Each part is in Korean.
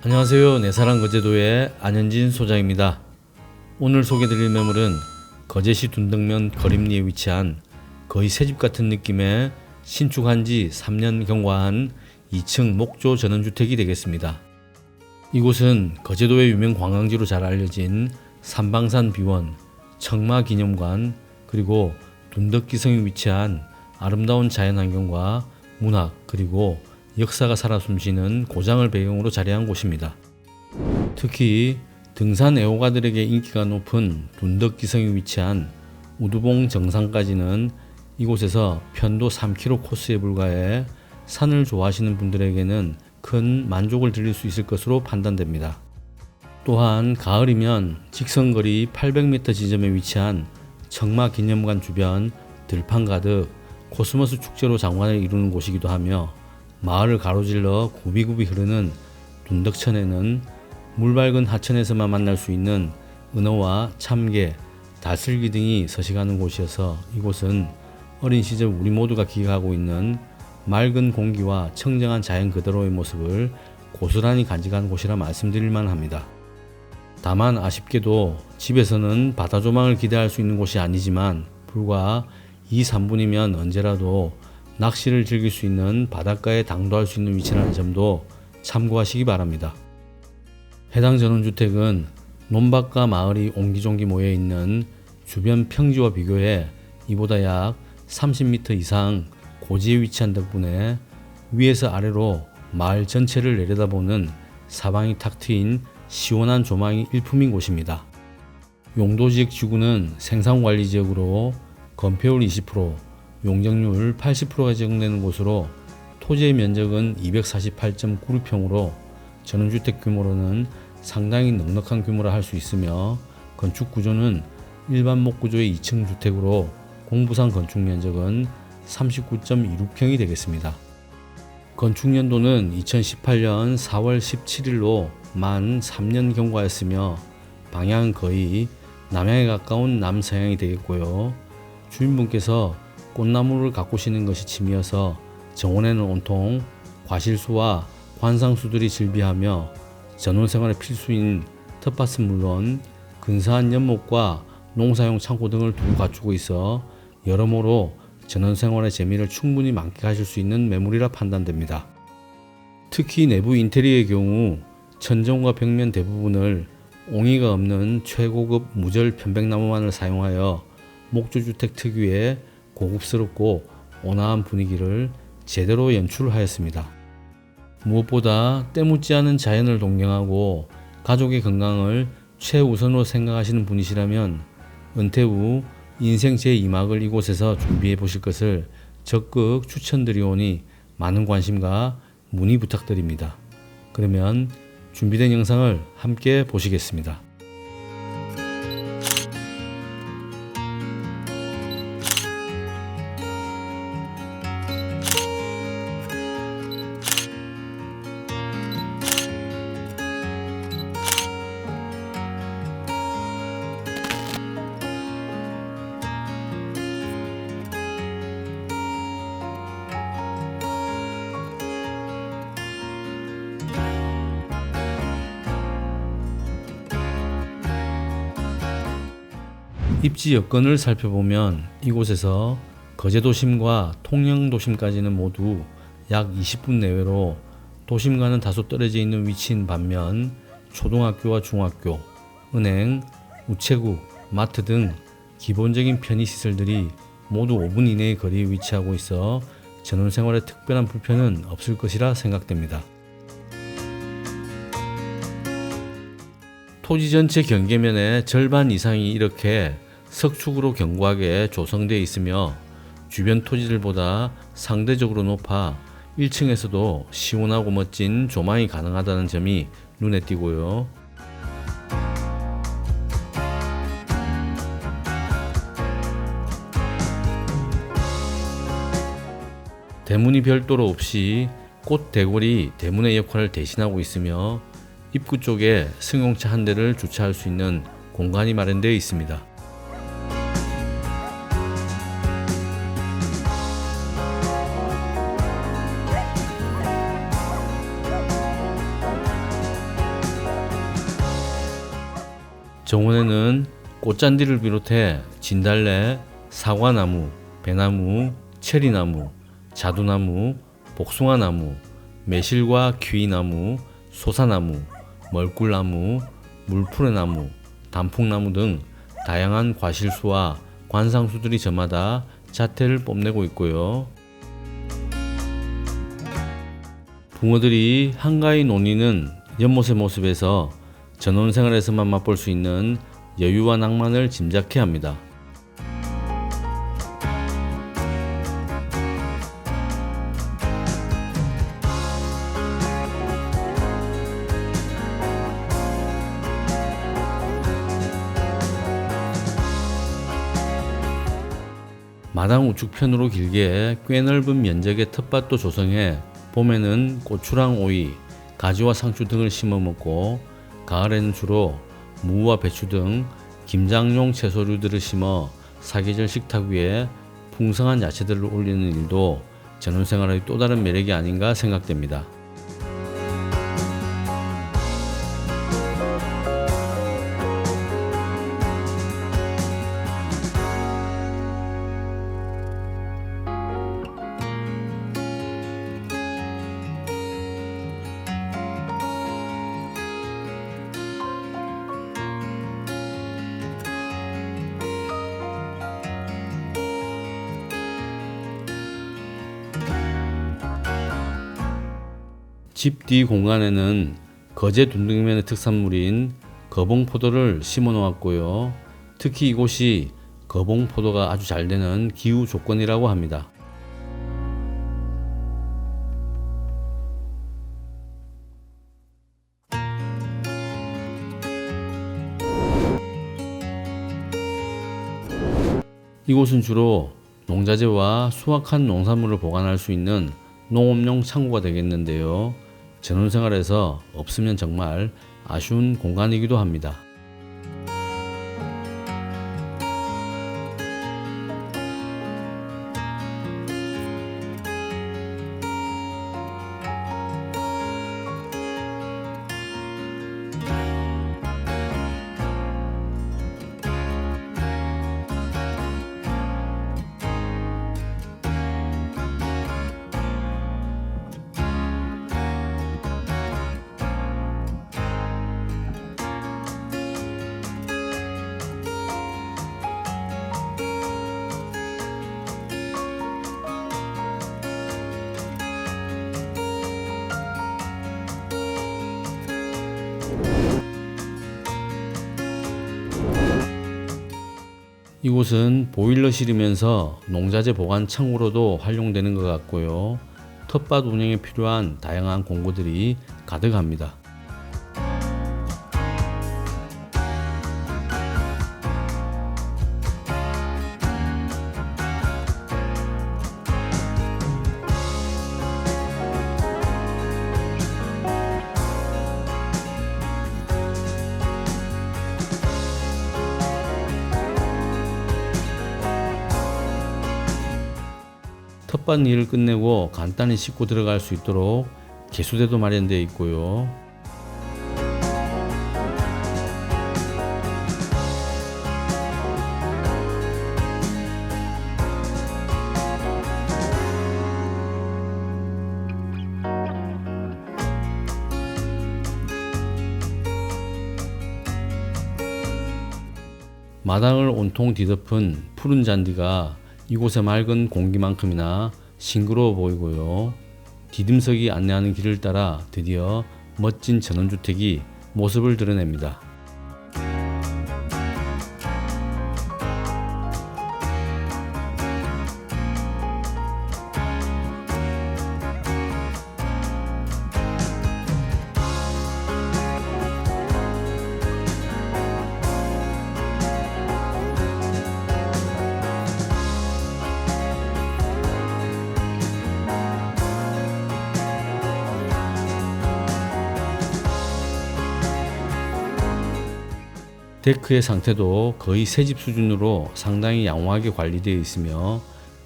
안녕하세요. 내사랑 거제도의 안현진 소장입니다. 오늘 소개드릴 매물은 거제시 둔덕면 거림리에 위치한 거의 새집 같은 느낌의 신축한 지 3년 경과한 2층 목조 전원주택이 되겠습니다. 이곳은 거제도의 유명 관광지로 잘 알려진 삼방산 비원, 청마기념관, 그리고 둔덕기성에 위치한 아름다운 자연환경과 문학 그리고 역사가 살아 숨쉬는 고장을 배경으로 자리한 곳입니다. 특히 등산 애호가들에게 인기가 높은 둔덕기성에 위치한 우두봉 정상까지는 이곳에서 편도 3km 코스에 불과해 산을 좋아하시는 분들에게는 큰 만족을 드릴 수 있을 것으로 판단됩니다. 또한 가을이면 직선거리 800m 지점에 위치한 청마기념관 주변 들판 가득 코스모스 축제로 장관을 이루는 곳이기도 하며 마을을 가로질러 굽이굽이 흐르는 둔덕천에는 물 밝은 하천에서만 만날 수 있는 은어와 참개, 다슬기 등이 서식하는 곳이어서 이곳은 어린 시절 우리 모두가 기억하고 있는 맑은 공기와 청정한 자연 그대로의 모습을 고스란히 간직한 곳이라 말씀드릴 만합니다. 다만 아쉽게도 집에서는 바다 조망을 기대할 수 있는 곳이 아니지만 불과 2, 3분이면 언제라도 낚시를 즐길 수 있는 바닷가에 당도할 수 있는 위치라는 점도 참고하시기 바랍니다. 해당 전원주택은 논밭과 마을이 옹기종기 모여있는 주변 평지와 비교해 이보다 약 30m 이상 고지에 위치한 덕분에 위에서 아래로 마을 전체를 내려다보는 사방이 탁 트인 시원한 조망이 일품인 곳입니다. 용도지역 지구는 생산관리지역으로 건폐율 20%, 용적률 80%가 제공되는 곳으로 토지의 면적은 248.96평으로 전원주택 규모로는 상당히 넉넉한 규모라 할 수 있으며 건축 구조는 일반 목구조의 2층 주택으로 공부상 건축 면적은 39.26평이 되겠습니다. 건축 연도는 2018년 4월 17일로 만 3년 경과했으며 방향은 거의 남향에 가까운 남서향이 되겠고요. 주인분께서 꽃나무를 가꾸시는 것이 취미여서 정원에는 온통 과실수와 관상수들이 즐비하며 전원생활의 필수인 텃밭은 물론 근사한 연못과 농사용 창고 등을 두고 갖추고 있어 여러모로 전원생활의 재미를 충분히 만끽하실 수 있는 매물이라 판단됩니다. 특히 내부 인테리어의 경우 천정과 벽면 대부분을 옹이가 없는 최고급 무절 편백나무만을 사용하여 목조주택 특유의 고급스럽고 온화한 분위기를 제대로 연출하였습니다. 무엇보다 때묻지 않은 자연을 동경하고 가족의 건강을 최우선으로 생각하시는 분이시라면 은퇴 후 인생 제2막을 이곳에서 준비해 보실 것을 적극 추천드리오니 많은 관심과 문의 부탁드립니다. 그러면 준비된 영상을 함께 보시겠습니다. 입지 여건을 살펴보면 이곳에서 거제도심과 통영도심까지는 모두 약 20분 내외로 도심과는 다소 떨어져 있는 위치인 반면 초등학교와 중학교, 은행, 우체국, 마트 등 기본적인 편의시설들이 모두 5분 이내의 거리에 위치하고 있어 전원생활에 특별한 불편은 없을 것이라 생각됩니다. 토지 전체 경계면의 절반 이상이 이렇게 석축으로 견고하게 조성되어 있으며 주변 토지들보다 상대적으로 높아 1층에서도 시원하고 멋진 조망이 가능하다는 점이 눈에 띄고요. 대문이 별도로 없이 꽃 대골이 대문의 역할을 대신하고 있으며 입구 쪽에 승용차 한 대를 주차할 수 있는 공간이 마련되어 있습니다. 정원에는 꽃잔디를 비롯해 진달래, 사과나무, 배나무, 체리나무, 자두나무, 복숭아나무, 매실과 귀나무, 소사나무, 멀꿀나무, 물푸레나무, 단풍나무 등 다양한 과실수와 관상수들이 저마다 자태를 뽐내고 있고요. 붕어들이 한가히 노니는 연못의 모습에서 전원생활에서만 맛볼 수 있는 여유와 낭만을 짐작케 합니다. 마당 우측편으로 길게 꽤 넓은 면적의 텃밭도 조성해 봄에는 고추랑 오이, 가지와 상추 등을 심어 먹고 가을에는 주로 무와 배추 등 김장용 채소류들을 심어 사계절 식탁 위에 풍성한 야채들을 올리는 일도 전원생활의 또 다른 매력이 아닌가 생각됩니다. 집 뒤 공간에는 거제 둔등면의 특산물인 거봉포도를 심어 놓았고요. 특히 이곳이 거봉포도가 아주 잘 되는 기후 조건이라고 합니다. 이곳은 주로 농자재와 수확한 농산물을 보관할 수 있는 농업용 창고가 되겠는데요. 전원생활에서 없으면 정말 아쉬운 공간이기도 합니다. 이곳은 보일러실이면서 농자재 보관 창고로도 활용되는 것 같고요. 텃밭 운영에 필요한 다양한 공구들이 가득합니다. 텃밭 일을 끝내고 간단히 씻고 들어갈 수 있도록 개수대도 마련되어 있고요. 마당을 온통 뒤덮은 푸른 잔디가 이곳의 맑은 공기만큼이나 싱그러워 보이고요. 디딤석이 안내하는 길을 따라 드디어 멋진 전원주택이 모습을 드러냅니다. 데크의 상태도 거의 새집 수준으로 상당히 양호하게 관리되어 있으며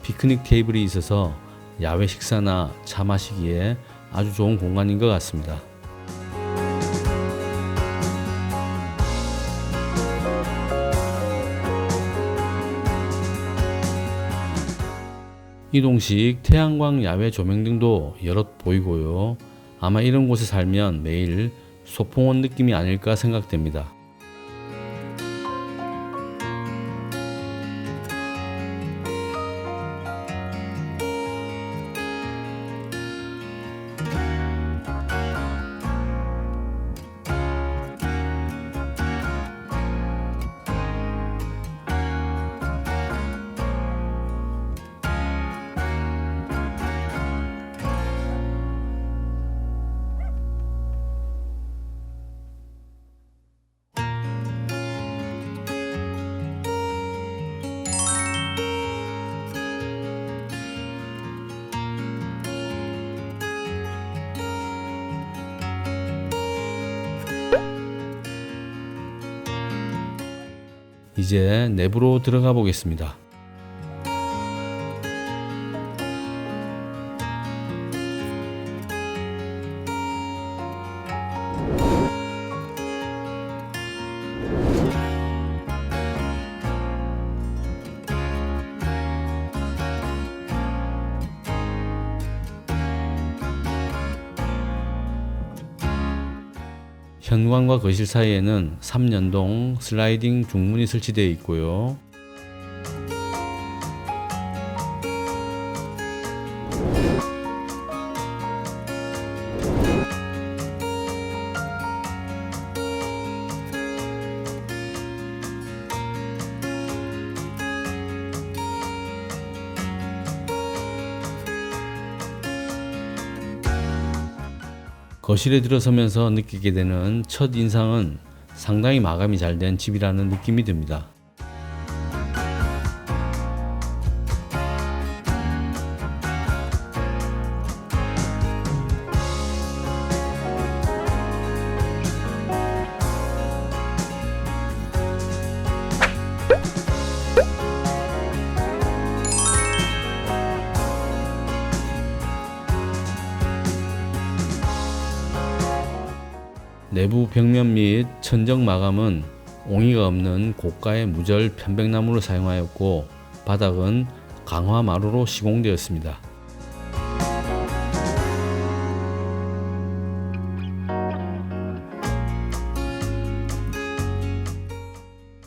피크닉 테이블이 있어서 야외 식사나 차 마시기에 아주 좋은 공간인 것 같습니다. 이동식 태양광 야외 조명 등도 여럿 보이고요. 아마 이런 곳에 살면 매일 소풍 온 느낌이 아닐까 생각됩니다. 이제 내부로 들어가 보겠습니다. 현관과 거실 사이에는 3연동 슬라이딩 중문이 설치되어 있고요. 거실에 들어서면서 느끼게 되는 첫 인상은 상당히 마감이 잘 된 집이라는 느낌이 듭니다. 내부 벽면 및 천정 마감은 옹이가 없는 고가의 무절 편백나무를 사용하였고 바닥은 강화 마루로 시공되었습니다.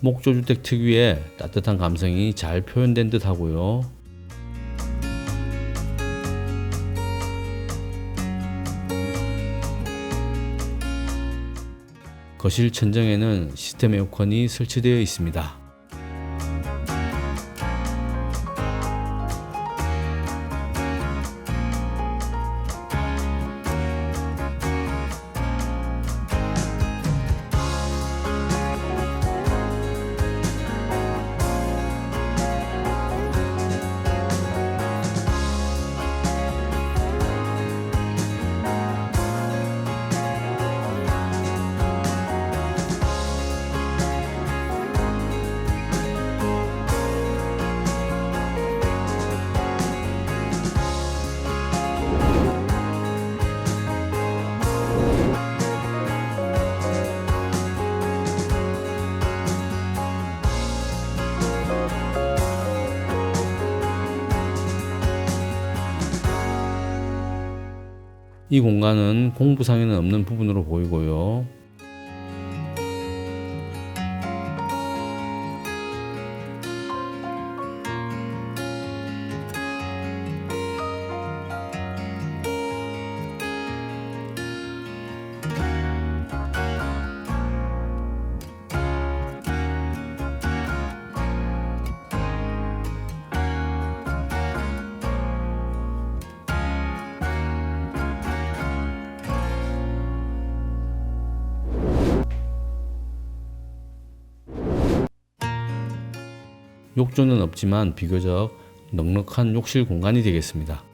목조주택 특유의 따뜻한 감성이 잘 표현된 듯 하고요. 거실 천정에는 시스템 에어컨이 설치되어 있습니다. 이 공간은 공부상에는 없는 부분으로 보이고요. 욕조는 없지만 비교적 넉넉한 욕실 공간이 되겠습니다.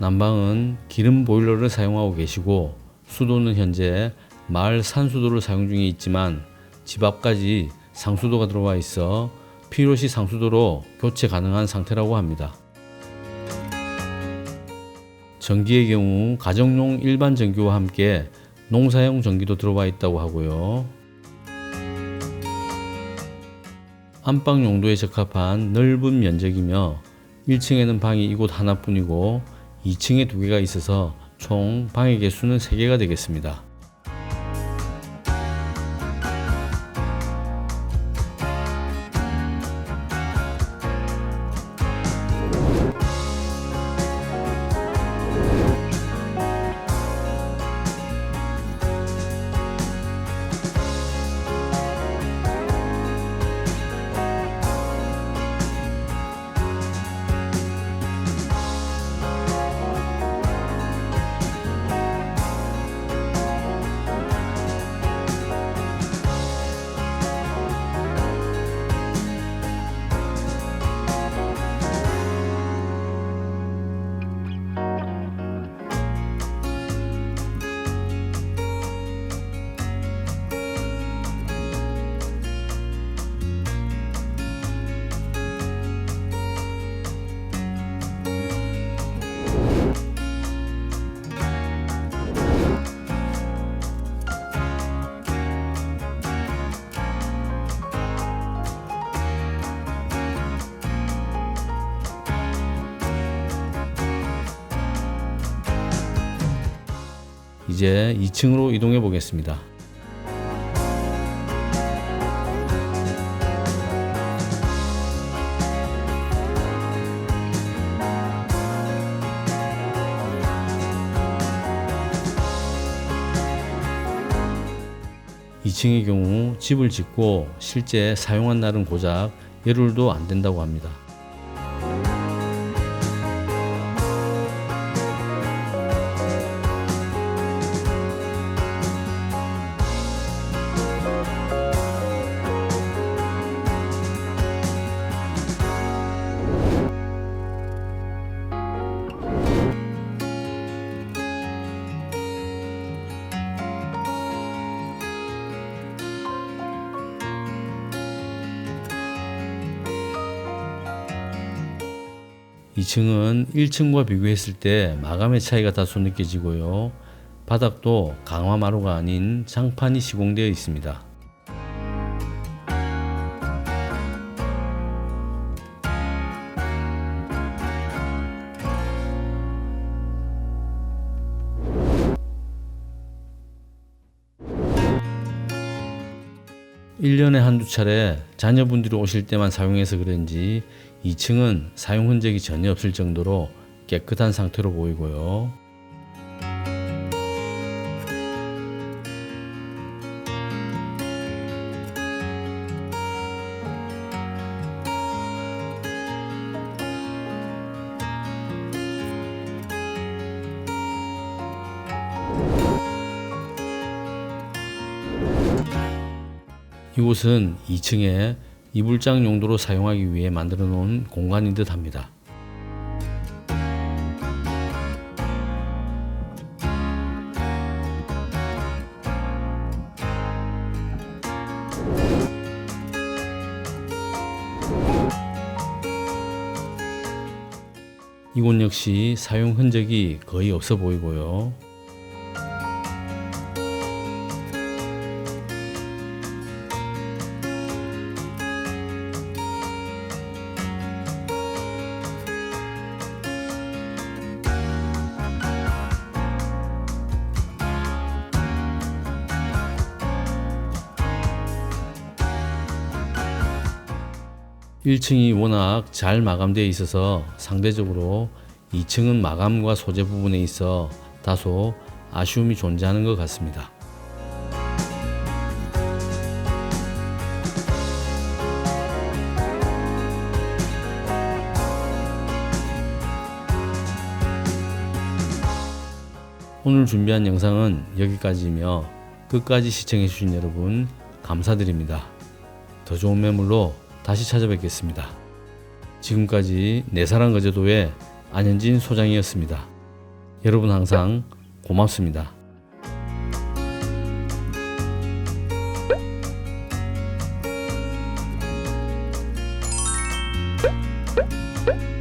난방은 기름 보일러를 사용하고 계시고 수도는 현재 마을 산수도를 사용 중에 있지만 집 앞까지 상수도가 들어와 있어 필요시 상수도로 교체 가능한 상태라고 합니다. 전기의 경우 가정용 일반 전기와 함께 농사용 전기도 들어와 있다고 하고요. 안방 용도에 적합한 넓은 면적이며 1층에는 방이 이곳 하나뿐이고 2층에 2개가 있어서 총 방의 개수는 3개가 되겠습니다. 이제 2층으로 이동해 보겠습니다. 이 층의 경우 집을 짓고 실제 사용한 날은 고작 열흘도 안 된다고 합니다. 이 층은 1층과 비교했을 때 마감의 차이가 다소 느껴지고요. 바닥도 강화마루가 아닌 장판이 시공되어 있습니다. (1년에) 한두 차례 자녀분들이 오실 때만 사용해서 그런지 2층은 사용 흔적이 전혀 없을 정도로 깨끗한 상태로 보이고요. 이곳은 2층에 이불장 용도로 사용하기 위해 만들어 놓은 공간인 듯 합니다. 이곳 역시 사용 흔적이 거의 없어 보이고요. (1층이) 워낙 잘 마감되어 있어서 상대적으로 2층은 마감과 소재 부분에 있어 다소 아쉬움이 존재하는 것 같습니다. 오늘 준비한 영상은 여기까지이며 끝까지 시청해주신 여러분 감사드립니다. 더 좋은 매물로 다시 찾아뵙겠습니다. 지금까지 내사랑 거제도의 안현진 소장이었습니다. 여러분 항상 고맙습니다. you